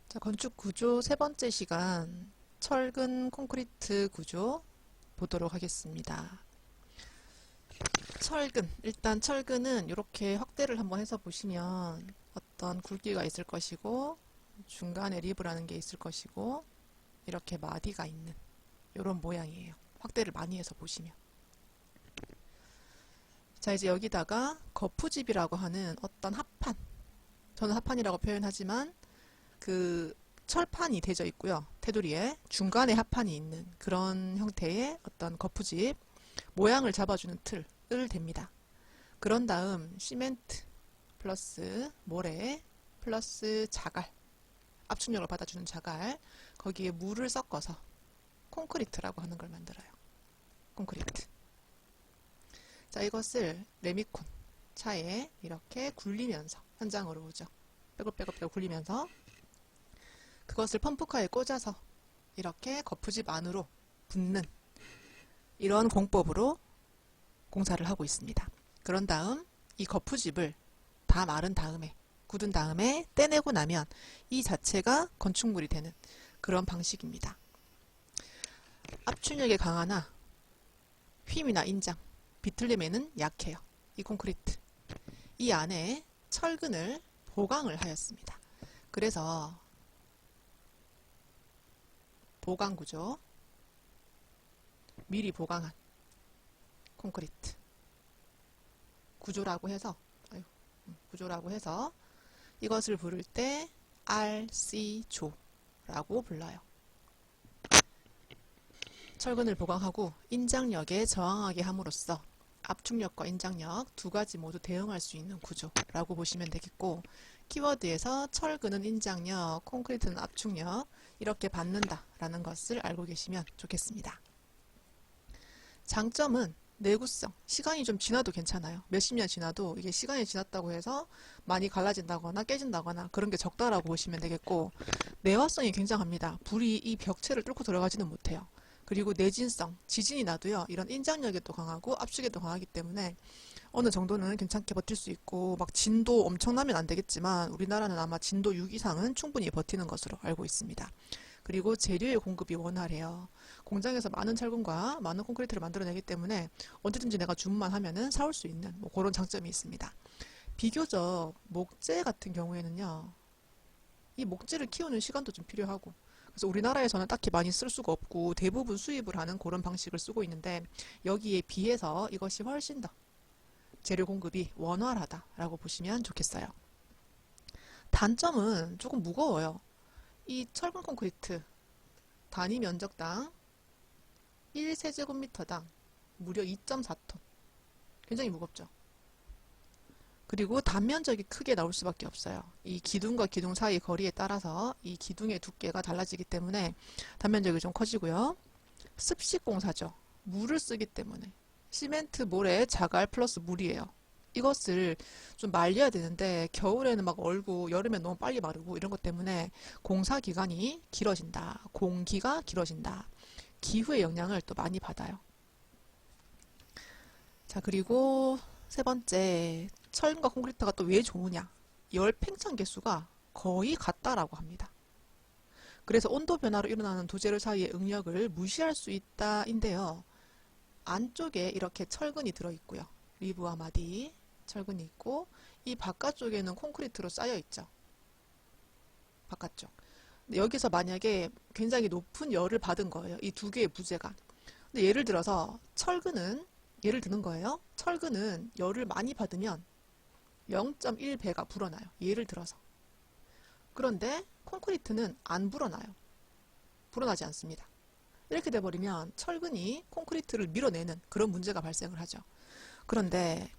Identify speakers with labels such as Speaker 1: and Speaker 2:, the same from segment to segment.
Speaker 1: 자, 건축 구조 세 번째 시간, 철근 콘크리트 구조 보도록 하겠습니다. 일단 철근은 이렇게 확대를 한번 해서 보시면 어떤 굵기가 있을 것이고, 중간에 리브라는 게 있을 것이고, 이렇게 마디가 있는 이런 모양이에요. 확대를 많이 해서 보시면. 자, 이제 여기다가 거푸집이라고 하는 어떤 합판, 저는 합판이라고 표현하지만 그 철판이 대져 있고요. 테두리에 중간에 합판이 있는 그런 형태의 어떤 거푸집 모양을 잡아주는 틀을 댑니다. 그런 다음 시멘트 플러스 모래 플러스 자갈, 압축력을 받아주는 자갈, 거기에 물을 섞어서 콘크리트라고 하는 걸 만들어요. 콘크리트. 자, 이것을 레미콘 차에 이렇게 굴리면서 현장으로 오죠. 빼글빼글 굴리면서 그것을 펌프카에 꽂아서 이렇게 거푸집 안으로 붓는 이런 공법으로 공사를 하고 있습니다. 그런 다음 이 거푸집을 다 마른 다음에 굳은 다음에 떼내고 나면 이 자체가 건축물이 되는 그런 방식입니다. 압축력이 강하나 휨이나 인장, 비틀림에는 약해요. 이 콘크리트. 이 안에 철근을 보강을 하였습니다. 그래서 보강 구조, 미리 보강한 콘크리트 구조라고 해서 이것을 부를 때 RC조라고 불러요. 철근을 보강하고 인장력에 저항하게 함으로써 압축력과 인장력 두 가지 모두 대응할 수 있는 구조라고 보시면 되겠고, 키워드에서 철근은 인장력, 콘크리트는 압축력 이렇게 받는다라는 것을 알고 계시면 좋겠습니다. 장점은 내구성, 시간이 좀 지나도 괜찮아요. 몇십 년 지나도 이게 시간이 지났다고 해서 많이 갈라진다거나 깨진다거나 그런 게 적다라고 보시면 되겠고, 내화성이 굉장합니다. 불이 이 벽체를 뚫고 들어가지는 못해요. 그리고 내진성, 지진이 나도요, 이런 인장력에도 강하고 압축에도 강하기 때문에 어느 정도는 괜찮게 버틸 수 있고, 막 진도 엄청나면 안 되겠지만 우리나라는 아마 진도 6 이상은 충분히 버티는 것으로 알고 있습니다. 그리고 재료의 공급이 원활해요. 공장에서 많은 철근과 많은 콘크리트를 만들어내기 때문에 언제든지 내가 주문만 하면은 사올 수 있는 뭐 그런 장점이 있습니다. 비교적 목재 같은 경우에는요, 이 목재를 키우는 시간도 좀 필요하고, 그래서 우리나라에서는 딱히 많이 쓸 수가 없고 대부분 수입을 하는 그런 방식을 쓰고 있는데, 여기에 비해서 이것이 훨씬 더 재료 공급이 원활하다라고 보시면 좋겠어요. 단점은 조금 무거워요. 이 철근 콘크리트 단위 면적당 1세제곱미터당 무려 2.4톤. 굉장히 무겁죠. 그리고 단면적이 크게 나올 수밖에 없어요. 이 기둥과 기둥 사이 거리에 따라서 이 기둥의 두께가 달라지기 때문에 단면적이 좀 커지고요. 습식 공사죠. 물을 쓰기 때문에 시멘트, 모래, 자갈 플러스 물이에요. 이것을 좀 말려야 되는데 겨울에는 막 얼고 여름에 너무 빨리 마르고 이런 것 때문에 공사 기간이 길어진다. 공기가 길어진다. 기후의 영향을 또 많이 받아요. 자, 그리고 세 번째, 철근과 콘크리트가 또 왜 좋으냐? 열 팽창 개수가 거의 같다라고 합니다. 그래서 온도 변화로 일어나는 두 재료 사이의 응력을 무시할 수 있다인데요. 안쪽에 이렇게 철근이 들어있고요. 리브와 마디 철근이 있고, 이 바깥쪽에는 콘크리트로 쌓여 있죠. 바깥쪽. 근데 여기서 만약에 굉장히 높은 열을 받은 거예요. 이 두 개의 부재가. 근데 예를 들어서 철근은, 예를 드는 거예요. 철근은 열을 많이 받으면 0.1배가 불어나요. 예를 들어서. 그런데 콘크리트는 안 불어나요. 불어나지 않습니다. 이렇게 돼버리면 철근이 콘크리트를 밀어내는 그런 문제가 발생을 하죠. 그런데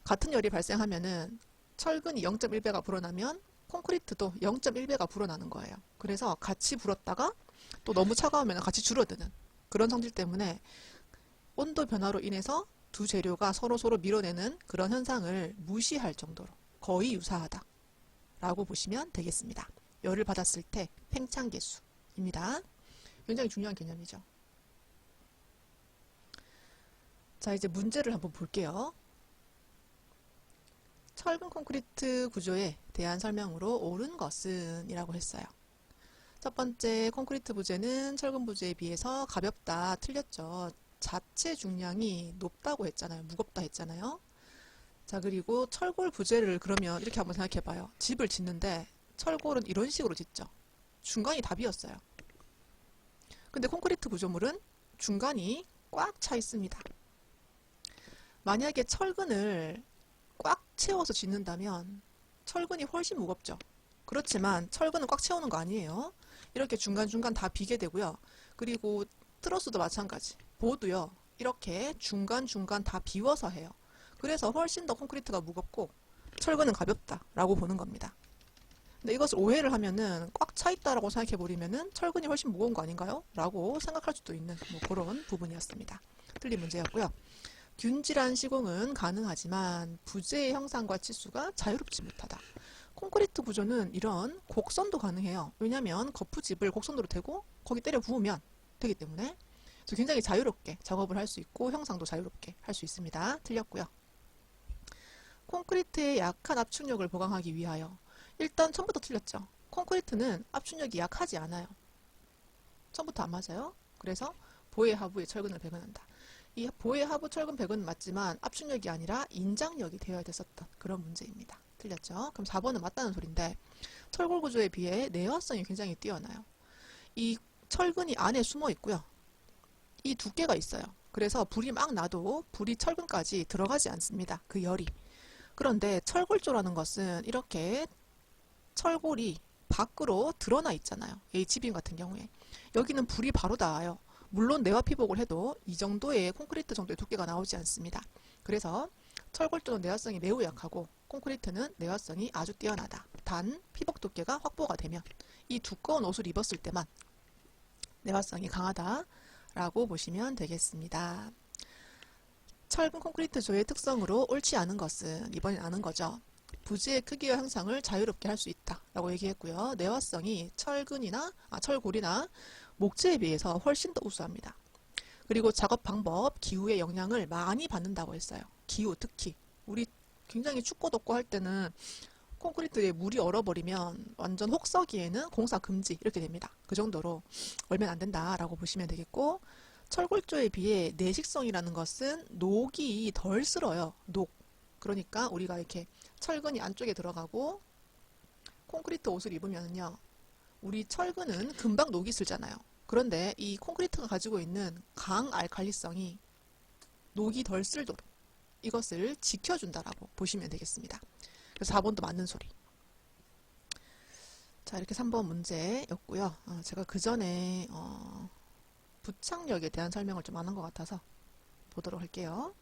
Speaker 1: 같은 열이 발생하면은 철근이 0.1배가 불어나면 콘크리트도 0.1배가 불어나는 거예요. 그래서 같이 불었다가 또 너무 차가우면 같이 줄어드는 그런 성질 때문에 온도 변화로 인해서 두 재료가 서로 밀어내는 그런 현상을 무시할 정도로 거의 유사하다라고 보시면 되겠습니다. 열을 받았을 때 팽창 계수입니다. 굉장히 중요한 개념이죠. 자, 이제 문제를 한번 볼게요. 철근 콘크리트 구조에 대한 설명으로 옳은 것은 이라고 했어요. 첫 번째 콘크리트 부재는 철근 부재에 비해서 가볍다. 틀렸죠. 자체 중량이 높다고 했잖아요. 무겁다 했잖아요. 자, 그리고 철골 부재를 그러면 이렇게 한번 생각해 봐요. 집을 짓는데 철골은 이런 식으로 짓죠. 중간이 다 비었어요. 근데 콘크리트 구조물은 중간이 꽉 차 있습니다. 만약에 철근을 꽉 채워서 짓는다면 철근이 훨씬 무겁죠. 그렇지만 철근은 꽉 채우는 거 아니에요. 이렇게 중간중간 다 비게 되고요. 그리고 트러스도 마찬가지. 보드요. 이렇게 중간중간 다 비워서 해요. 그래서 훨씬 더 콘크리트가 무겁고 철근은 가볍다라고 보는 겁니다. 근데 이것을 오해를 하면은 꽉 차 있다라고 생각해 버리면은 철근이 훨씬 무거운 거 아닌가요? 라고 생각할 수도 있는 뭐 그런 부분이었습니다. 틀린 문제였고요. 균질한 시공은 가능하지만 부재의 형상과 치수가 자유롭지 못하다. 콘크리트 구조는 이런 곡선도 가능해요. 왜냐하면 거푸집을 곡선으로 대고 거기 때려 부으면 되기 때문에 그래서 굉장히 자유롭게 작업을 할 수 있고 형상도 자유롭게 할 수 있습니다. 틀렸고요. 콘크리트의 약한 압축력을 보강하기 위하여 일단 처음부터 틀렸죠. 콘크리트는 압축력이 약하지 않아요. 처음부터 안 맞아요. 그래서 보의 하부에 철근을 배관한다. 이 보의 하부 철근 배관은 맞지만 압축력이 아니라 인장력이 되어야 됐었던 그런 문제입니다. 틀렸죠. 그럼 4번은 맞다는 소린데 철골 구조에 비해 내화성이 굉장히 뛰어나요. 이 철근이 안에 숨어 있고요. 이 두께가 있어요. 그래서 불이 막 나도 불이 철근까지 들어가지 않습니다. 그 열이. 그런데 철골조라는 것은 이렇게 철골이 밖으로 드러나 있잖아요. H빔 같은 경우에. 여기는 불이 바로 닿아요. 물론 내화 피복을 해도 이 정도의 콘크리트 정도의 두께가 나오지 않습니다. 그래서 철골조는 내화성이 매우 약하고 콘크리트는 내화성이 아주 뛰어나다. 단 피복 두께가 확보가 되면 이 두꺼운 옷을 입었을 때만 내화성이 강하다라고 보시면 되겠습니다. 철근 콘크리트 조의 특성으로 옳지 않은 것은 이번엔 아는 거죠. 부지의 크기와 형상을 자유롭게 할 수 있다라고 얘기했고요. 내화성이 철골이나 목재에 비해서 훨씬 더 우수합니다. 그리고 작업 방법, 기후의 영향을 많이 받는다고 했어요. 기후 특히 우리 굉장히 춥고 덥고 할 때는 콘크리트에 물이 얼어버리면 완전 혹서기에는 공사 금지 이렇게 됩니다. 그 정도로 얼면 안 된다라고 보시면 되겠고 철골조에 비해 내식성이라는 것은 녹이 덜 쓸어요. 녹. 그러니까 우리가 이렇게 철근이 안쪽에 들어가고 콘크리트 옷을 입으면요. 우리 철근은 금방 녹이 슬잖아요. 그런데 이 콘크리트가 가지고 있는 강알칼리성이 녹이 덜 쓸도록 이것을 지켜준다라고 보시면 되겠습니다. 그래서 4번도 맞는 소리. 자, 이렇게 3번 문제였고요. 제가 그 전에 부착력에 대한 설명을 좀 안 한 것 같아서 보도록 할게요.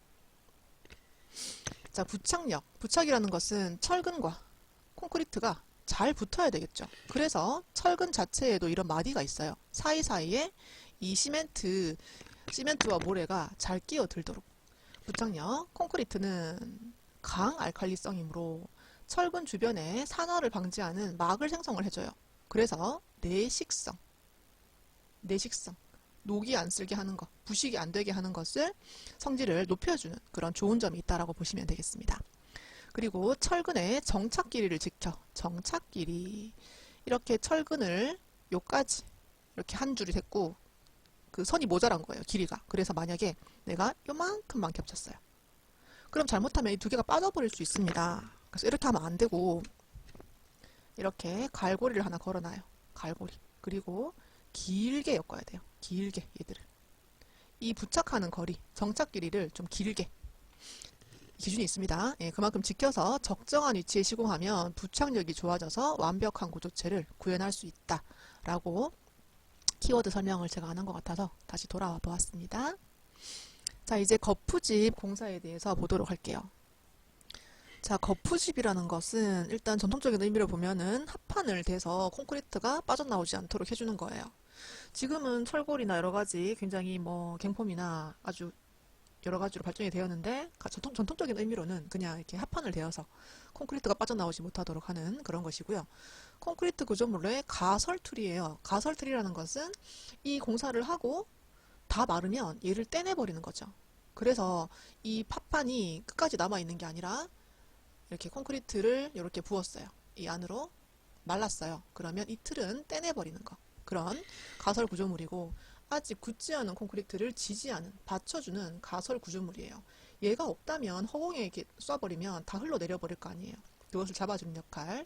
Speaker 1: 자, 부착력. 부착이라는 것은 철근과 콘크리트가 잘 붙어야 되겠죠. 그래서 철근 자체에도 이런 마디가 있어요. 사이사이에 이 시멘트와 모래가 잘 끼어들도록. 부착력. 콘크리트는 강알칼리성이므로 철근 주변에 산화를 방지하는 막을 생성을 해줘요. 그래서 내식성. 녹이 안 쓸게 하는 것, 부식이 안 되게 하는 것을 성질을 높여주는 그런 좋은 점이 있다라고 보시면 되겠습니다. 그리고 철근의 정착 길이를 지켜. 정착 길이. 이렇게 철근을 요까지 이렇게 한 줄이 됐고 그 선이 모자란 거예요. 길이가. 그래서 만약에 내가 요만큼만 겹쳤어요. 그럼 잘못하면 이 두 개가 빠져버릴 수 있습니다. 그래서 이렇게 하면 안 되고 이렇게 갈고리를 하나 걸어놔요. 갈고리. 그리고 길게 엮어야 돼요. 길게 얘들을. 이 부착하는 거리, 정착 길이를 좀 길게 기준이 있습니다. 예, 그만큼 지켜서 적정한 위치에 시공하면 부착력이 좋아져서 완벽한 구조체를 구현할 수 있다라고 키워드 설명을 제가 안 한 것 같아서 다시 돌아와 보았습니다. 자, 이제 거푸집 공사에 대해서 보도록 할게요. 자, 거푸집이라는 것은 일단 전통적인 의미를 보면은 합판을 대서 콘크리트가 빠져나오지 않도록 해주는 거예요. 지금은 철골이나 여러 가지 굉장히 뭐 갱폼이나 아주 여러 가지로 발전이 되었는데 전통적인 의미로는 그냥 이렇게 합판을 대어서 콘크리트가 빠져나오지 못하도록 하는 그런 것이고요. 콘크리트 구조물의 가설툴이에요. 가설툴이라는 것은 이 공사를 하고 다 마르면 얘를 떼내버리는 거죠. 그래서 이 합판이 끝까지 남아있는 게 아니라 이렇게 콘크리트를 이렇게 부었어요. 이 안으로 말랐어요. 그러면 이 틀은 떼내버리는 거. 그런 가설 구조물이고, 아직 굳지 않은 콘크리트를 지지하는, 받쳐주는 가설 구조물이에요. 얘가 없다면 허공에 이렇게 쏴버리면 다 흘러내려 버릴 거 아니에요. 그것을 잡아주는 역할,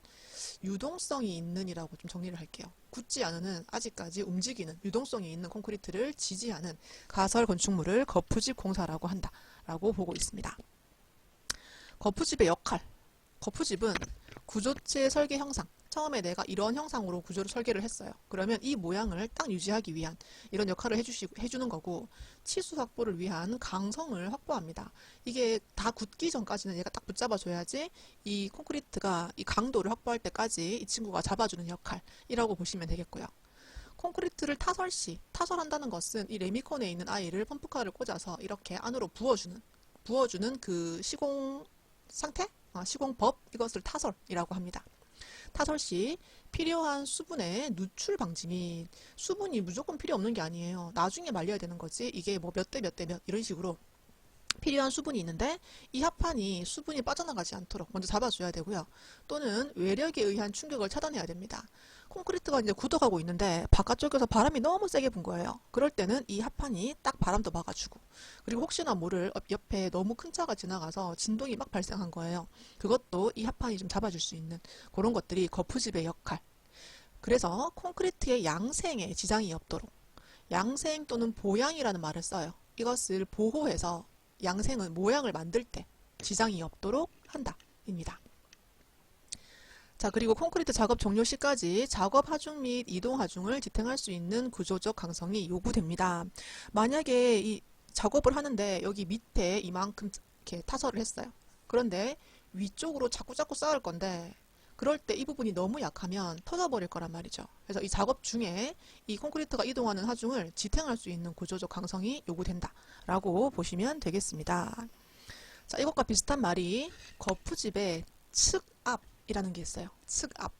Speaker 1: 유동성이 있는이라고 좀 정리를 할게요. 굳지 않은, 아직까지 움직이는 유동성이 있는 콘크리트를 지지하는 가설 건축물을 거푸집 공사라고 한다라고 보고 있습니다. 거푸집의 역할, 거푸집은 구조체 설계 형상, 처음에 내가 이런 형상으로 구조를 설계를 했어요. 그러면 이 모양을 딱 유지하기 위한 이런 역할을 해주는 거고, 치수 확보를 위한 강성을 확보합니다. 이게 다 굳기 전까지는 얘가 딱 붙잡아줘야지 이 콘크리트가 이 강도를 확보할 때까지 이 친구가 잡아주는 역할이라고 보시면 되겠고요. 콘크리트를 타설 시, 타설한다는 것은 이 레미콘에 있는 아이를 펌프카를 꽂아서 이렇게 안으로 부어주는 그 시공 상태? 시공법, 이것을 타설이라고 합니다. 타설 시 필요한 수분의 누출 방지 및, 수분이 무조건 필요 없는 게 아니에요. 나중에 말려야 되는 거지. 이게 뭐 몇 대 몇 대 몇 이런 식으로 필요한 수분이 있는데 이 합판이 수분이 빠져나가지 않도록 먼저 잡아줘야 되고요. 또는 외력에 의한 충격을 차단해야 됩니다. 콘크리트가 이제 굳어가고 있는데 바깥쪽에서 바람이 너무 세게 분 거예요. 그럴 때는 이 합판이 딱 바람도 막아주고, 그리고 혹시나 모를 옆에 너무 큰 차가 지나가서 진동이 막 발생한 거예요. 그것도 이 합판이 좀 잡아줄 수 있는 그런 것들이 거푸집의 역할. 그래서 콘크리트의 양생에 지장이 없도록, 양생 또는 보양이라는 말을 써요. 이것을 보호해서 양생은 모양을 만들 때 지장이 없도록 한다 입니다. 자, 그리고 콘크리트 작업 종료 시까지 작업 하중 및 이동 하중을 지탱할 수 있는 구조적 강성이 요구됩니다. 만약에 이 작업을 하는데 여기 밑에 이만큼 이렇게 타설을 했어요. 그런데 위쪽으로 자꾸 쌓을 건데, 그럴 때 이 부분이 너무 약하면 터져버릴 거란 말이죠. 그래서 이 작업 중에 이 콘크리트가 이동하는 하중을 지탱할 수 있는 구조적 강성이 요구된다라고 보시면 되겠습니다. 자, 이것과 비슷한 말이 거푸집의 측압이라는 게 있어요. 측압.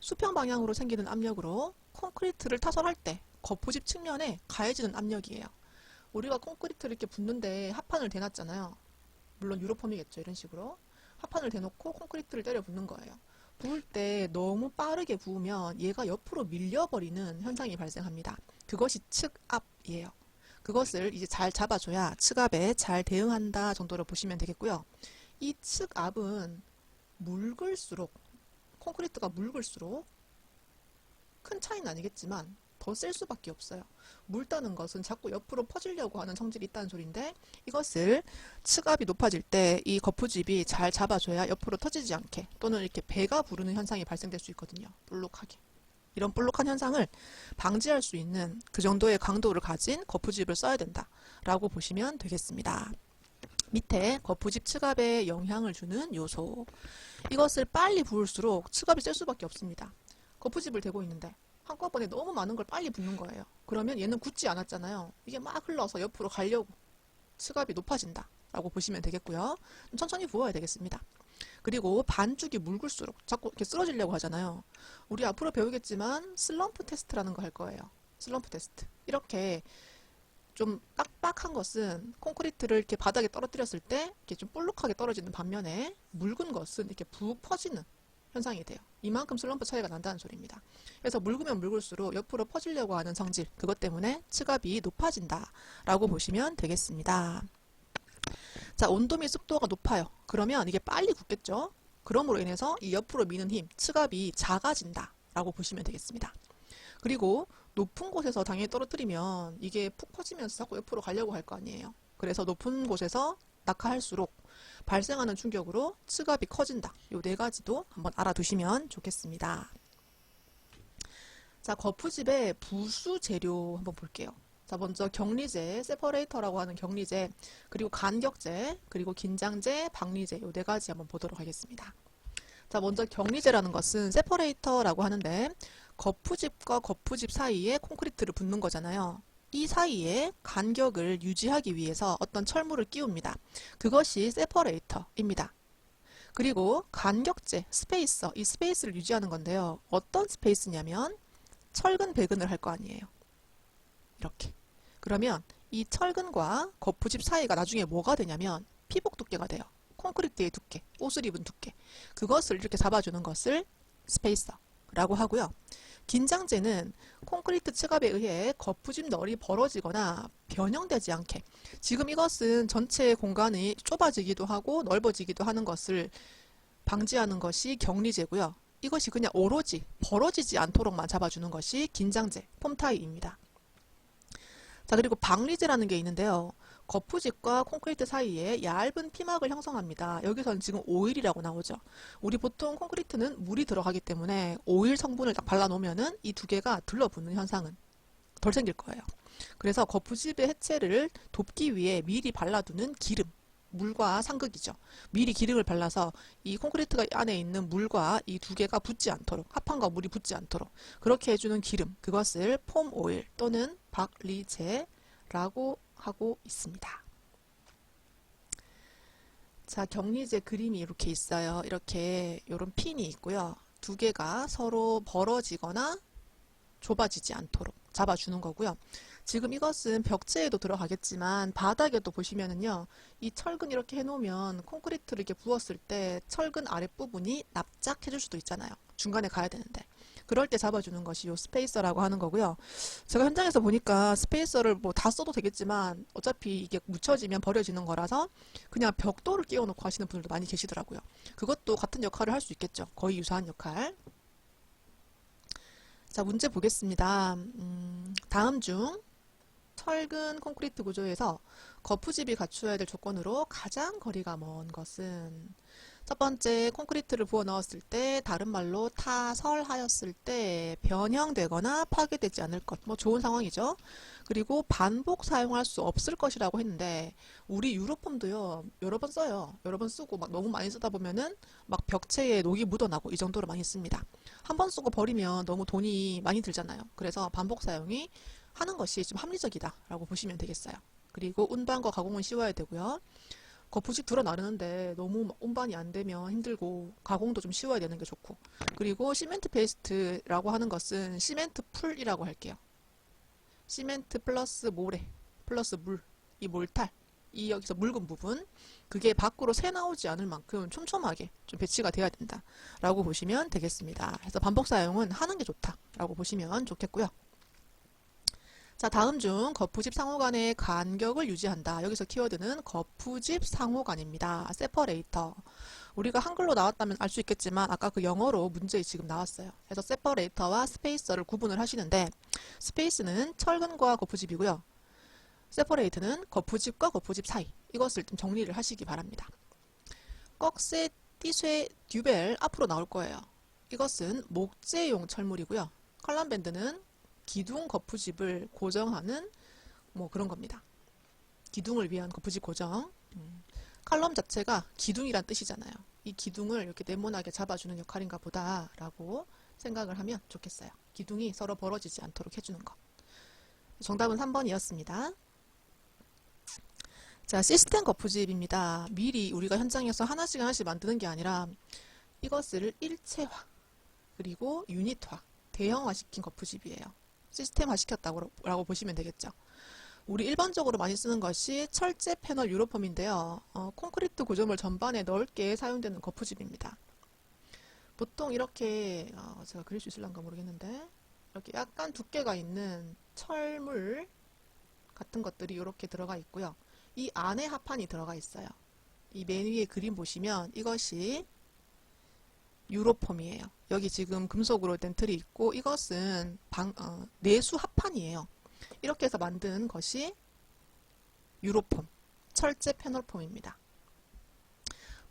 Speaker 1: 수평 방향으로 생기는 압력으로 콘크리트를 타설할 때 거푸집 측면에 가해지는 압력이에요. 우리가 콘크리트를 이렇게 붓는데 합판을 대놨잖아요. 물론 유로폼이겠죠. 이런 식으로. 합판을 대놓고 콘크리트를 때려 붓는 거예요. 부을 때 너무 빠르게 부으면 얘가 옆으로 밀려버리는 현상이 발생합니다. 그것이 측압이에요. 그것을 이제 잘 잡아줘야 측압에 잘 대응한다 정도로 보시면 되겠고요. 이 측압은 묽을수록, 콘크리트가 묽을수록, 큰 차이는 아니겠지만 더 셀 수밖에 없어요. 묽다는 것은 자꾸 옆으로 퍼지려고 하는 성질이 있다는 소리인데, 이것을 측압이 높아질 때 이 거푸집이 잘 잡아줘야 옆으로 터지지 않게, 또는 이렇게 배가 부르는 현상이 발생될 수 있거든요. 볼록하게. 이런 볼록한 현상을 방지할 수 있는 그 정도의 강도를 가진 거푸집을 써야 된다라고 보시면 되겠습니다. 밑에 거푸집 측압에 영향을 주는 요소. 이것을 빨리 부을수록 측압이 셀 수밖에 없습니다. 거푸집을 대고 있는데 한꺼번에 너무 많은 걸 빨리 붓는 거예요. 그러면 얘는 굳지 않았잖아요. 이게 막 흘러서 옆으로 가려고 측압이 높아진다 라고 보시면 되겠고요. 좀 천천히 부어야 되겠습니다. 그리고 반죽이 묽을수록 자꾸 이렇게 쓰러지려고 하잖아요. 우리 앞으로 배우겠지만 슬럼프 테스트라는 거 할 거예요. 슬럼프 테스트. 이렇게 좀 빡빡한 것은 콘크리트를 이렇게 바닥에 떨어뜨렸을 때 이렇게 좀 볼록하게 떨어지는 반면에 묽은 것은 이렇게 푹 퍼지는 현상이 돼요. 이만큼 슬럼프 차이가 난다는 소리입니다. 그래서 묽으면 묽을수록 옆으로 퍼지려고 하는 성질, 그것 때문에 측압이 높아진다 라고 보시면 되겠습니다. 자, 온도 및 습도가 높아요. 그러면 이게 빨리 굳겠죠. 그러므로 인해서 이 옆으로 미는 힘, 측압이 작아진다 라고 보시면 되겠습니다. 그리고 높은 곳에서 당연히 떨어뜨리면 이게 푹 퍼지면서 자꾸 옆으로 가려고 할 거 아니에요. 그래서 높은 곳에서 낙하할수록 발생하는 충격으로 측압이 커진다. 이 네 가지도 한번 알아두시면 좋겠습니다. 자, 거푸집의 부수 재료 한번 볼게요. 자, 먼저 격리제, 세퍼레이터라고 하는 격리제, 그리고 간격제, 그리고 긴장제, 박리제, 이 네 가지 한번 보도록 하겠습니다. 자, 먼저 격리제라는 것은 세퍼레이터라고 하는데, 거푸집과 거푸집 사이에 콘크리트를 붓는 거잖아요. 이 사이에 간격을 유지하기 위해서 어떤 철물을 끼웁니다. 그것이 세퍼레이터입니다. 그리고 간격제, 스페이서, 이 스페이스를 유지하는 건데요. 어떤 스페이스냐면 철근 배근을 할 거 아니에요. 이렇게. 그러면 이 철근과 거푸집 사이가 나중에 뭐가 되냐면 피복 두께가 돼요. 콘크리트의 두께, 옷을 입은 두께. 그것을 이렇게 잡아주는 것을 스페이서라고 하고요. 긴장재는 콘크리트 측압에 의해 거푸집 널이 벌어지거나 변형되지 않게, 지금 이것은 전체 공간이 좁아지기도 하고 넓어지기도 하는 것을 방지하는 것이 격리재고요. 이것이 그냥 오로지 벌어지지 않도록만 잡아주는 것이 긴장재, 폼타입입니다. 자, 그리고 방리재라는 게 있는데요. 거푸집과 콘크리트 사이에 얇은 피막을 형성합니다. 여기서는 지금 오일이라고 나오죠. 우리 보통 콘크리트는 물이 들어가기 때문에 오일 성분을 딱 발라놓으면은 이 두 개가 들러붙는 현상은 덜 생길 거예요. 그래서 거푸집의 해체를 돕기 위해 미리 발라두는 기름, 물과 상극이죠. 미리 기름을 발라서 이 콘크리트가 안에 있는 물과 이 두 개가 붙지 않도록, 합판과 물이 붙지 않도록 그렇게 해주는 기름, 그것을 폼 오일 또는 박리제라고 하고 있습니다. 자, 격리제 그림이 이렇게 있어요. 이렇게 이런 핀이 있고요. 두 개가 서로 벌어지거나 좁아지지 않도록 잡아주는 거고요. 지금 이것은 벽체에도 들어가겠지만 바닥에도 보시면은요, 이 철근 이렇게 해놓으면 콘크리트를 이렇게 부었을 때 철근 아랫부분이 납작해질 수도 있잖아요. 중간에 가야 되는데. 그럴 때 잡아주는 것이 요 스페이서라고 하는 거고요. 제가 현장에서 보니까 스페이서를 뭐 다 써도 되겠지만 어차피 이게 묻혀지면 버려지는 거라서 그냥 벽돌을 끼워놓고 하시는 분들도 많이 계시더라고요. 그것도 같은 역할을 할 수 있겠죠. 거의 유사한 역할. 자, 문제 보겠습니다. 다음 중 철근 콘크리트 구조에서 거푸집이 갖추어야 될 조건으로 가장 거리가 먼 것은, 첫 번째, 콘크리트를 부어 넣었을 때, 다른 말로 타설하였을 때 변형되거나 파괴되지 않을 것. 뭐 좋은 상황이죠. 그리고 반복 사용할 수 없을 것이라고 했는데, 우리 유로폼도요, 여러 번 써요. 여러 번 쓰고 막 너무 많이 쓰다 보면은 막 벽체에 녹이 묻어나고 이 정도로 많이 씁니다. 한 번 쓰고 버리면 너무 돈이 많이 들잖아요. 그래서 반복 사용이 하는 것이 좀 합리적이다라고 보시면 되겠어요. 그리고 운반과 가공은 쉬워야 되고요. 거푸집 들어 나르는데 너무 운반이 안 되면 힘들고 가공도 좀 쉬워야 되는 게 좋고, 그리고 시멘트 페이스트라고 하는 것은 시멘트 풀이라고 할게요. 시멘트 플러스 모래 플러스 물, 이 몰탈, 이 여기서 묽은 부분, 그게 밖으로 새 나오지 않을 만큼 촘촘하게 좀 배치가 돼야 된다라고 보시면 되겠습니다. 그래서 반복 사용은 하는 게 좋다라고 보시면 좋겠고요. 자, 다음 중 거푸집 상호간의 간격을 유지한다. 여기서 키워드는 거푸집 상호간입니다. 세퍼레이터. 우리가 한글로 나왔다면 알 수 있겠지만 아까 그 영어로 문제에 지금 나왔어요. 그래서 세퍼레이터와 스페이서를 구분을 하시는데, 스페이스는 철근과 거푸집이고요. 세퍼레이트는 거푸집과 거푸집 사이. 이것을 좀 정리를 하시기 바랍니다. 꺽쇠, 띠쇠, 듀벨 앞으로 나올 거예요. 이것은 목재용 철물이고요. 컬럼밴드는 기둥 거푸집을 고정하는 뭐 그런 겁니다. 기둥을 위한 거푸집 고정. 칼럼 자체가 기둥이란 뜻이잖아요. 이 기둥을 이렇게 네모나게 잡아주는 역할인가 보다라고 생각을 하면 좋겠어요. 기둥이 서로 벌어지지 않도록 해주는 것. 정답은 3번이었습니다. 자, 시스템 거푸집입니다. 미리 우리가 현장에서 하나씩 하나씩 만드는 게 아니라 이것을 일체화 그리고 유닛화, 대형화시킨 거푸집이에요. 시스템화 시켰다고 보시면 되겠죠. 우리 일반적으로 많이 쓰는 것이 철제 패널 유로폼인데요. 콘크리트 구조물 전반에 넓게 사용되는 거푸집입니다. 보통 이렇게 제가 그릴 수 있을런가 모르겠는데, 이렇게 약간 두께가 있는 철물 같은 것들이 이렇게 들어가 있고요. 이 안에 합판이 들어가 있어요. 이 맨 위에 그림 보시면 이것이 유로폼이에요. 여기 지금 금속으로 된 틀이 있고, 이것은 내수 합판이에요. 이렇게 해서 만든 것이 유로폼, 철제 패널폼입니다.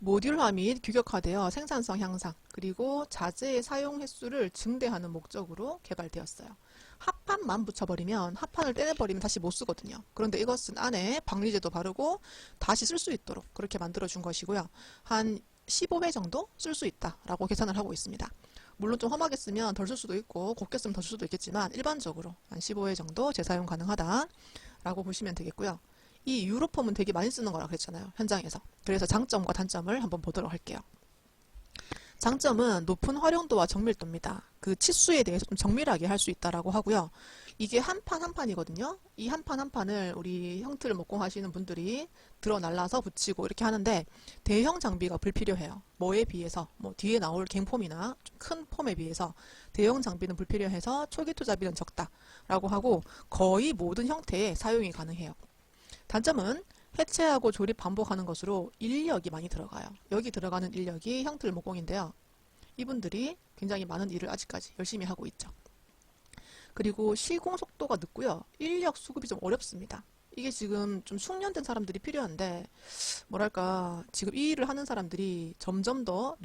Speaker 1: 모듈화 및 규격화되어 생산성 향상, 그리고 자재의 사용 횟수를 증대하는 목적으로 개발되었어요. 합판만 붙여버리면, 합판을 떼내버리면 다시 못 쓰거든요. 그런데 이것은 안에 방리제도 바르고 다시 쓸 수 있도록 그렇게 만들어준 것이고요. 한 15회 정도 쓸 수 있다라고 계산을 하고 있습니다. 물론 좀 험하게 쓰면 덜 쓸 수도 있고 곱게 쓰면 더 쓸 수도 있겠지만 일반적으로 한 15회 정도 재사용 가능하다라고 보시면 되겠고요. 이 유로폼은 되게 많이 쓰는 거라 그랬잖아요. 현장에서. 그래서 장점과 단점을 한번 보도록 할게요. 장점은 높은 활용도와 정밀도입니다. 그 치수에 대해서 좀 정밀하게 할 수 있다라고 하고요. 이게 한 판 한 판이거든요. 이 한 판 한 판을 우리 형틀 목공 하시는 분들이 들어 날라서 붙이고 이렇게 하는데 대형 장비가 불필요해요. 뭐에 비해서 뭐 뒤에 나올 갱폼이나 좀 큰 폼에 비해서 대형 장비는 불필요해서 초기 투자비는 적다라고 하고 거의 모든 형태의 사용이 가능해요. 단점은 해체하고 조립 반복하는 것으로 인력이 많이 들어가요. 여기 들어가는 인력이 형틀 목공인데요. 이분들이 굉장히 많은 일을 아직까지 열심히 하고 있죠. 그리고 시공 속도가 늦고요. 인력 수급이 좀 어렵습니다. 이게 지금 좀 숙련된 사람들이 필요한데 뭐랄까 지금 이 일을 하는 사람들이 점점 더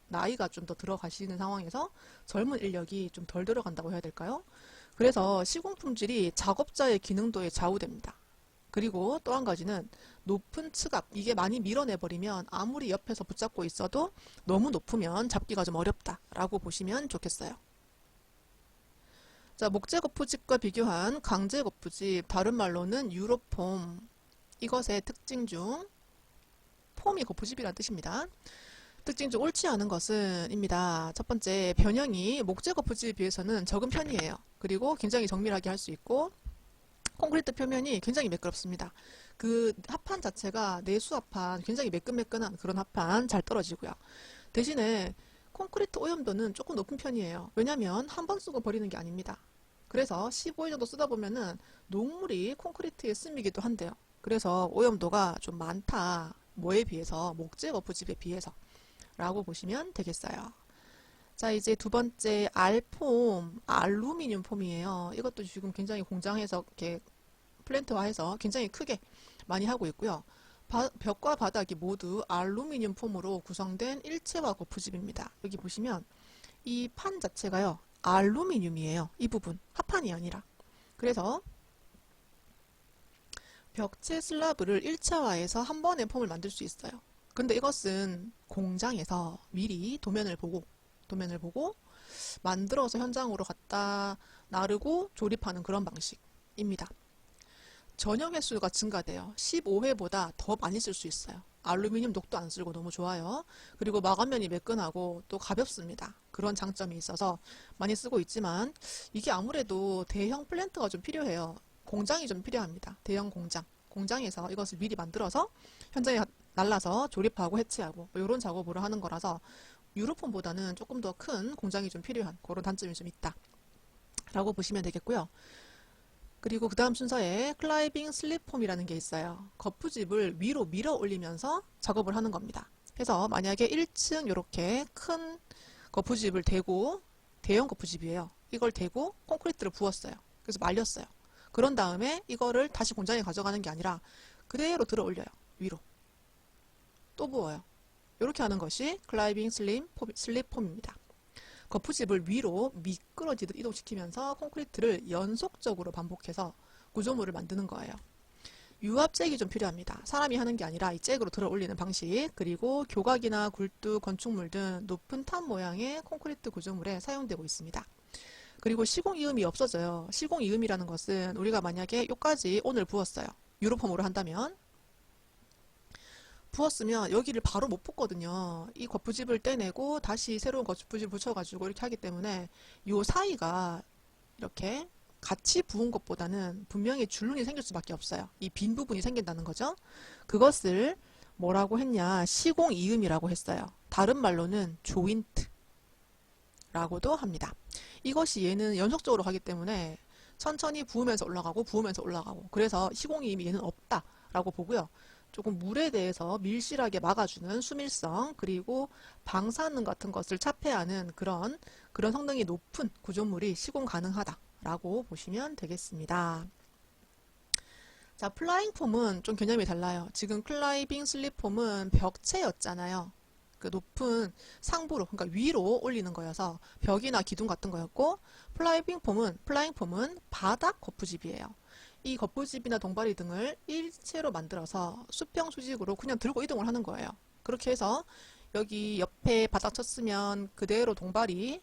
Speaker 1: 나이가 좀 더 들어가시는 상황에서 젊은 인력이 좀 덜 들어간다고 해야 될까요? 그래서 시공 품질이 작업자의 기능도에 좌우됩니다. 그리고 또 한 가지는 높은 측압, 이게 많이 밀어내버리면 아무리 옆에서 붙잡고 있어도 너무 높으면 잡기가 좀 어렵다라고 보시면 좋겠어요. 자, 목재 거푸집과 비교한 강제 거푸집, 다른 말로는 유로폼. 이것의 특징 중 폼이 거푸집이라는 뜻입니다. 특징 중 옳지 않은 것은 입니다. 첫 번째, 변형이 목재 거푸집에 비해서는 적은 편이에요. 그리고 굉장히 정밀하게 할 수 있고 콘크리트 표면이 굉장히 매끄럽습니다. 그 합판 자체가 내수 합판, 굉장히 매끈매끈한 그런 합판 잘 떨어지고요. 대신에 콘크리트 오염도는 조금 높은 편이에요. 왜냐하면 한 번 쓰고 버리는 게 아닙니다. 그래서 15일 정도 쓰다 보면은 녹물이 콘크리트에 스미기도 한데요. 그래서 오염도가 좀 많다. 뭐에 비해서? 목재 거푸집에 비해서 라고 보시면 되겠어요. 자, 이제 두 번째 알폼, 알루미늄 폼이에요. 이것도 지금 굉장히 공장에서 이렇게 플랜트화해서 굉장히 크게 많이 하고 있고요. 벽과 바닥이 모두 알루미늄 폼으로 구성된 일체화 거푸집입니다. 여기 보시면 이 판 자체가요. 알루미늄이에요. 이 부분, 합판이 아니라. 그래서 벽체 슬라브를 일체화해서 한 번에 폼을 만들 수 있어요. 근데 이것은 공장에서 미리 도면을 보고 만들어서 현장으로 갖다 나르고 조립하는 그런 방식입니다. 전용 횟수가 증가돼요. 15회보다 더 많이 쓸 수 있어요. 알루미늄 녹도 안 쓸고 너무 좋아요. 그리고 마감면이 매끈하고 또 가볍습니다. 그런 장점이 있어서 많이 쓰고 있지만 이게 아무래도 대형 플랜트가 좀 필요해요. 공장이 좀 필요합니다. 대형 공장. 공장에서 이것을 미리 만들어서 현장에 날라서 조립하고 해체하고 뭐 이런 작업으로 하는 거라서 유로폼보다는 조금 더 큰 공장이 좀 필요한 그런 단점이 좀 있다 라고 보시면 되겠고요. 그리고 그 다음 순서에 클라이빙 슬립폼이라는 게 있어요. 거푸집을 위로 밀어 올리면서 작업을 하는 겁니다. 그래서 만약에 1층 이렇게 큰 거푸집을 대고 대형 거푸집이에요. 이걸 대고 콘크리트를 부었어요. 그래서 말렸어요. 그런 다음에 이거를 다시 공장에 가져가는 게 아니라 그대로 들어 올려요. 위로. 또 부어요. 이렇게 하는 것이 클라이빙 슬립폼입니다. 거푸집을 위로 미끄러지듯 이동시키면서 콘크리트를 연속적으로 반복해서 구조물을 만드는 거예요. 유압잭이 좀 필요합니다. 사람이 하는 게 아니라 이 잭으로 들어 올리는 방식, 그리고 교각이나 굴뚝, 건축물 등 높은 탑 모양의 콘크리트 구조물에 사용되고 있습니다. 그리고 시공이음이 없어져요. 시공이음이라는 것은 우리가 만약에 여기까지 오늘 부었어요. 유로폼으로 한다면 부었으면 여기를 바로 못 붓거든요. 이 거푸집을 떼내고 다시 새로운 거푸집 붙여가지고 이렇게 하기 때문에 요 사이가 이렇게 같이 부은 것보다는 분명히 줄눈이 생길 수밖에 없어요. 이 빈 부분이 생긴다는 거죠. 그것을 뭐라고 했냐? 시공이음이라고 했어요. 다른 말로는 조인트라고도 합니다. 이것이 얘는 연속적으로 하기 때문에 천천히 부으면서 올라가고 그래서 시공이음이 얘는 없다라고 보고요. 조금 물에 대해서 밀실하게 막아주는 수밀성, 그리고 방사능 같은 것을 차폐하는 그런 성능이 높은 구조물이 시공 가능하다라고 보시면 되겠습니다. 자, 플라잉 폼은 좀 개념이 달라요. 지금 클라이빙 슬립 폼은 벽체였잖아요. 그 높은 상부로, 그러니까 위로 올리는 거여서 벽이나 기둥 같은 거였고, 플라잉 폼은 바닥 거푸집이에요. 이 거푸집이나 동바리 등을 일체로 만들어서 수평 수직으로 그냥 들고 이동을 하는 거예요. 그렇게 해서 여기 옆에 바닥 쳤으면 그대로 동바리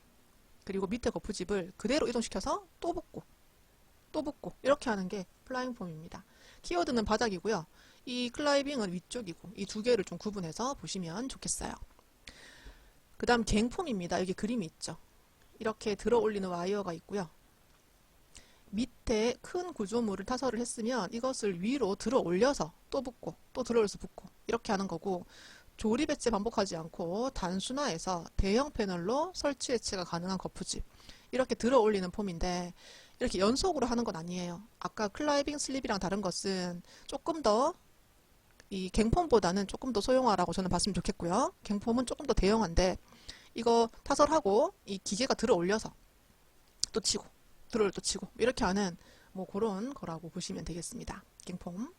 Speaker 1: 그리고 밑에 거푸집을 그대로 이동시켜서 또 붙고 이렇게 하는 게 플라잉 폼입니다. 키워드는 바닥이고요. 이 클라이빙은 위쪽이고 이 두 개를 좀 구분해서 보시면 좋겠어요. 그 다음 갱폼입니다. 여기 그림이 있죠. 이렇게 들어 올리는 와이어가 있고요. 밑에 큰 구조물을 타설을 했으면 이것을 위로 들어 올려서 또 붓고 또 들어 올려서 붓고 이렇게 하는 거고, 조립 해체 반복하지 않고 단순화해서 대형 패널로 설치 해체가 가능한 거푸집, 이렇게 들어 올리는 폼인데 이렇게 연속으로 하는 건 아니에요. 아까 클라이빙 슬립이랑 다른 것은 조금 더 이 갱폼보다는 조금 더 소형화라고 저는 봤으면 좋겠고요. 갱폼은 조금 더 대형한데 이거 타설하고 이 기계가 들어 올려서 또 치고 들어 올려 또 치고 이렇게 하는 뭐 그런 거라고 보시면 되겠습니다. 갱폼.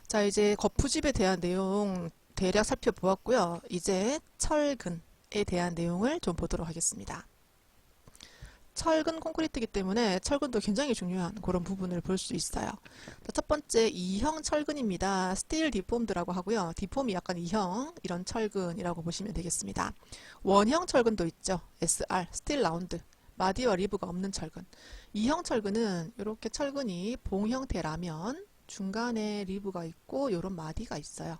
Speaker 1: 자, 이제 거푸집에 대한 내용 대략 살펴보았고요. 이제 철근에 대한 내용을 좀 보도록 하겠습니다. 철근 콘크리트이기 때문에 철근도 굉장히 중요한 그런 부분을 볼 수 있어요. 자, 첫 번째 2형 철근입니다. 스틸 디폼드라고 하고요. 디폼이 약간 2형 이런 철근이라고 보시면 되겠습니다. 원형 철근도 있죠. SR, 스틸 라운드, 마디와 리브가 없는 철근. 2형 철근은 이렇게 철근이 봉 형태라면 중간에 리브가 있고 이런 마디가 있어요.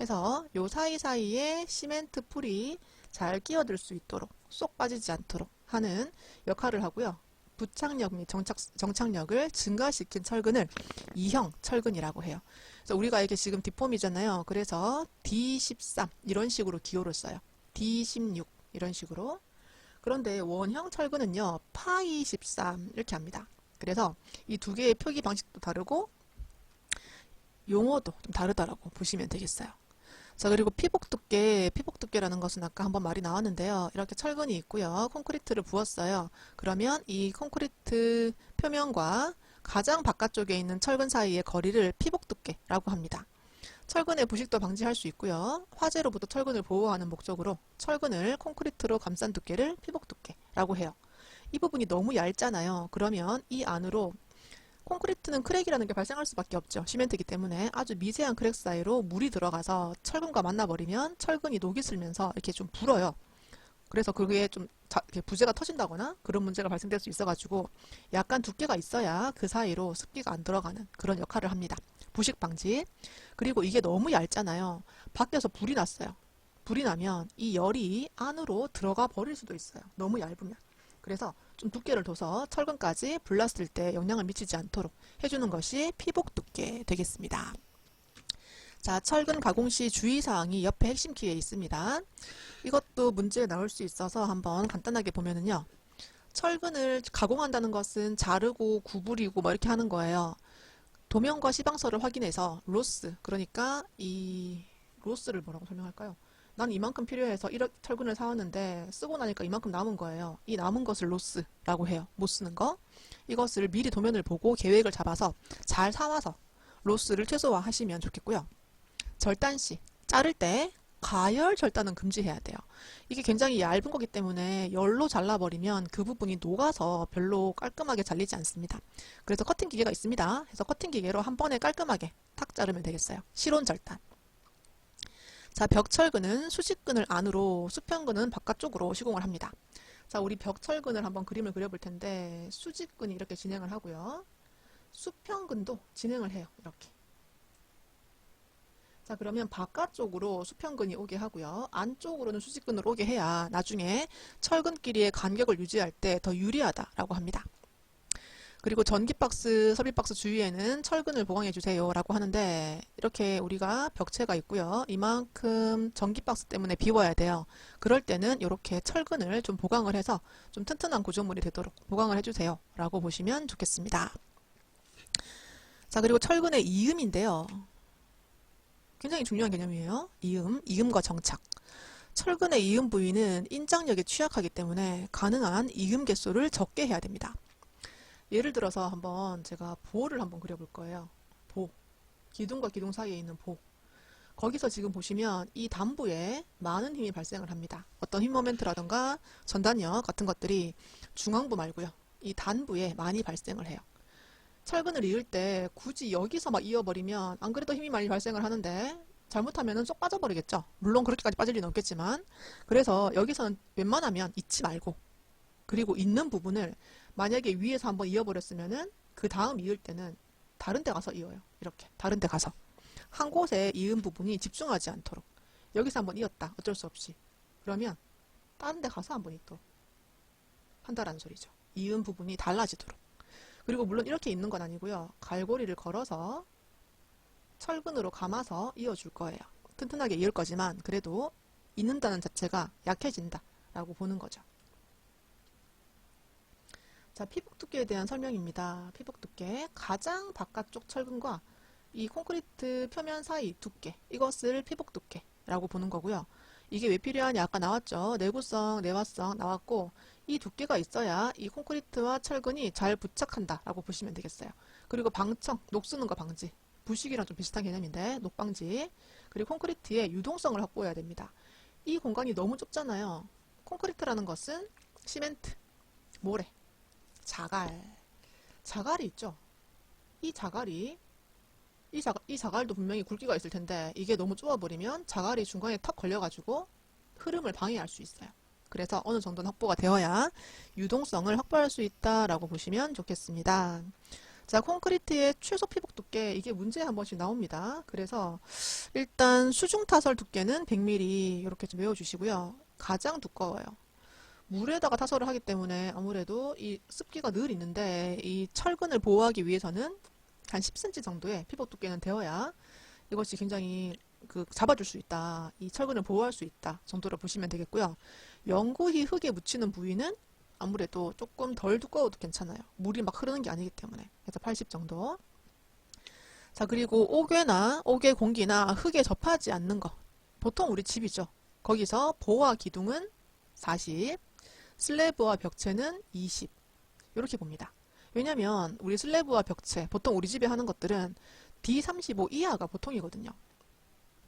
Speaker 1: 해서 요 사이사이에 시멘트 풀이 잘 끼어들 수 있도록 쏙 빠지지 않도록 하는 역할을 하고요. 부착력 및 정착력을 증가시킨 철근을 2형 철근이라고 해요. 그래서 우리가 이게 지금 디폼이잖아요. 그래서 D13 이런 식으로 기호를 써요. D16 이런 식으로. 그런데 원형 철근은요. 파이 13 이렇게 합니다. 그래서 이 두 개의 표기 방식도 다르고 용어도 좀 다르다라고 보시면 되겠어요. 자, 그리고 피복 두께라는 것은 아까 한번 말이 나왔는데요. 이렇게 철근이 있고요. 콘크리트를 부었어요. 그러면 이 콘크리트 표면과 가장 바깥쪽에 있는 철근 사이의 거리를 피복 두께라고 합니다. 철근의 부식도 방지할 수 있고요. 화재로부터 철근을 보호하는 목적으로 철근을 콘크리트로 감싼 두께를 피복 두께라고 해요. 이 부분이 너무 얇잖아요. 그러면 이 안으로 콘크리트는 크랙이라는 게 발생할 수밖에 없죠. 시멘트이기 때문에 아주 미세한 크랙 사이로 물이 들어가서 철근과 만나버리면 철근이 녹이 슬면서 이렇게 좀 불어요. 그래서 그게 좀 부재가 터진다거나 그런 문제가 발생될 수 있어가지고 약간 두께가 있어야 그 사이로 습기가 안 들어가는 그런 역할을 합니다. 부식 방지. 그리고 이게 너무 얇잖아요. 밖에서 불이 났어요. 불이 나면 이 열이 안으로 들어가 버릴 수도 있어요. 너무 얇으면. 그래서 좀 두께를 둬서 철근까지 불났을 때 영향을 미치지 않도록 해주는 것이 피복 두께 되겠습니다. 자, 철근 가공 시 주의사항이 옆에 핵심 키에 있습니다. 이것도 문제에 나올 수 있어서 한번 간단하게 보면은요. 철근을 가공한다는 것은 자르고 구부리고 뭐 이렇게 하는 거예요. 도면과 시방서를 확인해서 로스, 그러니까 이 로스를 뭐라고 설명할까요? 난 이만큼 필요해서 1억 철근을 사왔는데 쓰고 나니까 이만큼 남은 거예요. 이 남은 것을 로스라고 해요. 못 쓰는 거. 이것을 미리 도면을 보고 계획을 잡아서 잘 사와서 로스를 최소화하시면 좋겠고요. 절단 시 자를 때 가열 절단은 금지해야 돼요. 이게 굉장히 얇은 거기 때문에 열로 잘라버리면 그 부분이 녹아서 별로 깔끔하게 잘리지 않습니다. 그래서 커팅 기계가 있습니다. 그래서 커팅 기계로 한 번에 깔끔하게 탁 자르면 되겠어요. 실온 절단. 자, 벽철근은 수직근을 안으로, 수평근은 바깥쪽으로 시공을 합니다. 자, 우리 벽철근을 한번 그림을 그려볼 텐데 수직근이 이렇게 진행을 하고요. 수평근도 진행을 해요. 이렇게. 자, 그러면 바깥쪽으로 수평근이 오게 하고요. 안쪽으로는 수직근으로 오게 해야 나중에 철근끼리의 간격을 유지할 때 더 유리하다라고 합니다. 그리고 전기박스, 섭입박스 주위에는 철근을 보강해 주세요 라고 하는데 이렇게 우리가 벽체가 있고요. 이만큼 전기박스 때문에 비워야 돼요. 그럴 때는 이렇게 철근을 좀 보강을 해서 좀 튼튼한 구조물이 되도록 보강을 해주세요 라고 보시면 좋겠습니다. 자, 그리고 철근의 이음인데요. 굉장히 중요한 개념이에요. 이음과 정착. 철근의 이음 부위는 인장력에 취약하기 때문에 가능한 이음 개수를 적게 해야 됩니다. 예를 들어서 한번 제가 보를 한번 그려볼 거예요. 보. 기둥과 기둥 사이에 있는 보. 거기서 지금 보시면 이 단부에 많은 힘이 발생을 합니다. 어떤 힘 모멘트라든가 전단력 같은 것들이 중앙부 말고요. 이 단부에 많이 발생을 해요. 철근을 이을 때 굳이 여기서 막 이어버리면 안 그래도 힘이 많이 발생을 하는데 잘못하면 쏙 빠져버리겠죠. 물론 그렇게까지 빠질 리는 없겠지만 그래서 여기서는 웬만하면 잊지 말고 그리고 있는 부분을 만약에 위에서 한번 이어버렸으면은 그 다음 이을 때는 다른 데 가서 이어요. 이렇게 다른 데 가서 한 곳에 이은 부분이 집중하지 않도록 여기서 한번 이었다. 어쩔 수 없이 그러면 다른 데 가서 한번 또 한다라는 소리죠. 이은 부분이 달라지도록. 그리고 물론 이렇게 있는 건 아니고요. 갈고리를 걸어서 철근으로 감아서 이어줄 거예요. 튼튼하게 이을 거지만 그래도 잇는다는 자체가 약해진다 라고 보는 거죠. 자, 피복 두께에 대한 설명입니다. 피복 두께, 가장 바깥쪽 철근과 이 콘크리트 표면 사이 두께, 이것을 피복 두께라고 보는 거고요. 이게 왜 필요하냐? 아까 나왔죠. 내구성, 내화성 나왔고 이 두께가 있어야 이 콘크리트와 철근이 잘 부착한다 라고 보시면 되겠어요. 그리고 방청, 녹쓰는 거 방지, 부식이랑 좀 비슷한 개념인데 녹방지, 그리고 콘크리트의 유동성을 확보해야 됩니다. 이 공간이 너무 좁잖아요. 콘크리트라는 것은 시멘트, 모래, 자갈이 있죠. 이 자갈도 분명히 굵기가 있을 텐데 이게 너무 좁아버리면 자갈이 중간에 턱 걸려가지고 흐름을 방해할 수 있어요. 그래서 어느 정도는 확보가 되어야 유동성을 확보할 수 있다라고 보시면 좋겠습니다. 자, 콘크리트의 최소 피복 두께, 이게 문제에 한 번씩 나옵니다. 그래서 일단 수중타설 두께는 100mm 이렇게 좀 외워주시고요. 가장 두꺼워요. 물에다가 타설을 하기 때문에 아무래도 이 습기가 늘 있는데 이 철근을 보호하기 위해서는 한 10cm 정도의 피복 두께는 되어야 이것이 굉장히 잡아줄 수 있다. 이 철근을 보호할 수 있다 정도로 보시면 되겠고요. 영구히 흙에 묻히는 부위는 아무래도 조금 덜 두꺼워도 괜찮아요. 물이 막 흐르는 게 아니기 때문에. 그래서 80 정도. 자, 그리고 옥외 공기나 흙에 접하지 않는 거. 보통 우리 집이죠. 거기서 보화 기둥은 40, 슬래브와 벽체는 20. 이렇게 봅니다. 왜냐면 우리 슬래브와 벽체, 보통 우리 집에 하는 것들은 D35 이하가 보통이거든요.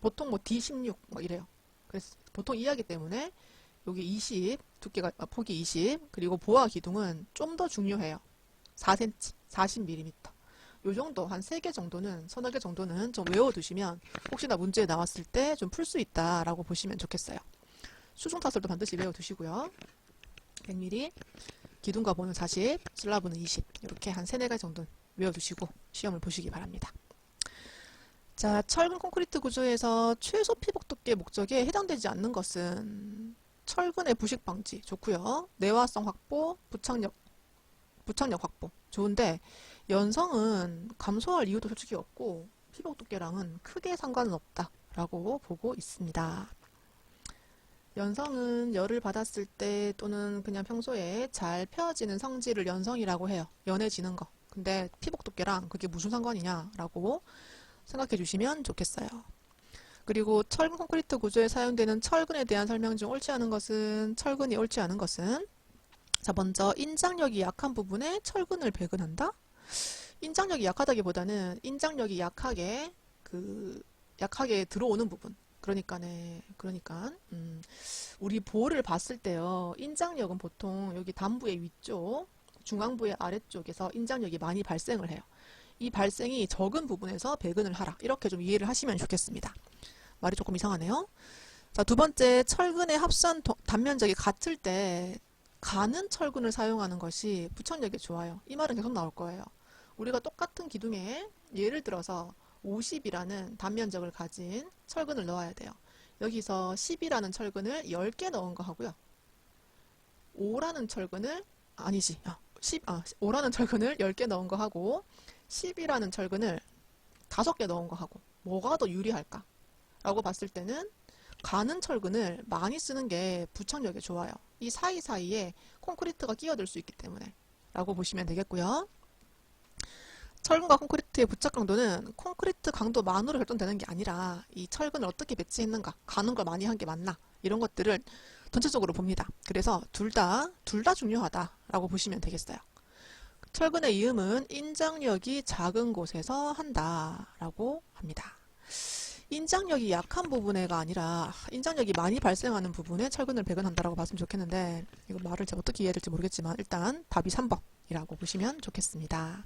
Speaker 1: 보통 뭐 D16 뭐 이래요. 그래서 보통 이하기 때문에 여기 20, 두께가 폭이 20, 그리고 보화 기둥은 좀 더 중요해요. 4cm, 40mm. 요 정도 한 3개 정도는, 서너 개 정도는 좀 외워두시면 혹시나 문제에 나왔을 때 좀 풀 수 있다라고 보시면 좋겠어요. 수중타설도 반드시 외워두시고요. 100mm, 기둥과 보는 40, 슬라브는 20, 이렇게 한 3, 4가지 정도 외워두시고 시험을 보시기 바랍니다. 자, 철근 콘크리트 구조에서 최소 피복 두께 목적에 해당되지 않는 것은 철근의 부식 방지 좋고요. 내화성 확보, 부착력 확보 좋은데 연성은 감소할 이유도 솔직히 없고 피복 두께랑은 크게 상관은 없다라고 보고 있습니다. 연성은 열을 받았을 때 또는 그냥 평소에 잘 펴지는 성질을 연성이라고 해요. 연해지는 거. 근데 피복 두께랑 그게 무슨 상관이냐라고 생각해 주시면 좋겠어요. 그리고 철근 콘크리트 구조에 사용되는 철근에 대한 설명 중 옳지 않은 것은, 철근이 옳지 않은 것은, 자, 먼저 인장력이 약한 부분에 철근을 배근한다? 인장력이 약하다기보다는 인장력이 약하게 들어오는 부분. 그러니까 우리 볼을 봤을 때요. 인장력은 보통 여기 단부의 위쪽, 중앙부의 아래쪽에서 인장력이 많이 발생을 해요. 이 발생이 적은 부분에서 배근을 하라. 이렇게 좀 이해를 하시면 좋겠습니다. 말이 조금 이상하네요. 자, 두 번째, 철근의 합선 단면적이 같을 때 가는 철근을 사용하는 것이 부착력이 좋아요. 이 말은 계속 나올 거예요. 우리가 똑같은 기둥에 예를 들어서 50이라는 단면적을 가진 철근을 넣어야 돼요. 여기서 10이라는 철근을 10개 넣은 거 하고요. 5라는 철근을 5라는 철근을 10개 넣은 거 하고 10이라는 철근을 5개 넣은 거 하고 뭐가 더 유리할까? 라고 봤을 때는 가는 철근을 많이 쓰는 게 부착력이 좋아요. 이 사이사이에 콘크리트가 끼어들 수 있기 때문에 라고 보시면 되겠고요. 철근과 콘크리트의 부착 강도는 콘크리트 강도만으로 결정되는 게 아니라 이 철근을 어떻게 배치했는가, 가는 걸 많이 한 게 맞나, 이런 것들을 전체적으로 봅니다. 그래서 둘 다 중요하다라고 보시면 되겠어요. 철근의 이음은 인장력이 작은 곳에서 한다라고 합니다. 인장력이 약한 부분에가 아니라 인장력이 많이 발생하는 부분에 철근을 배근한다라고 봤으면 좋겠는데 이거 말을 제가 어떻게 이해해야 될지 모르겠지만 일단 답이 3번이라고 보시면 좋겠습니다.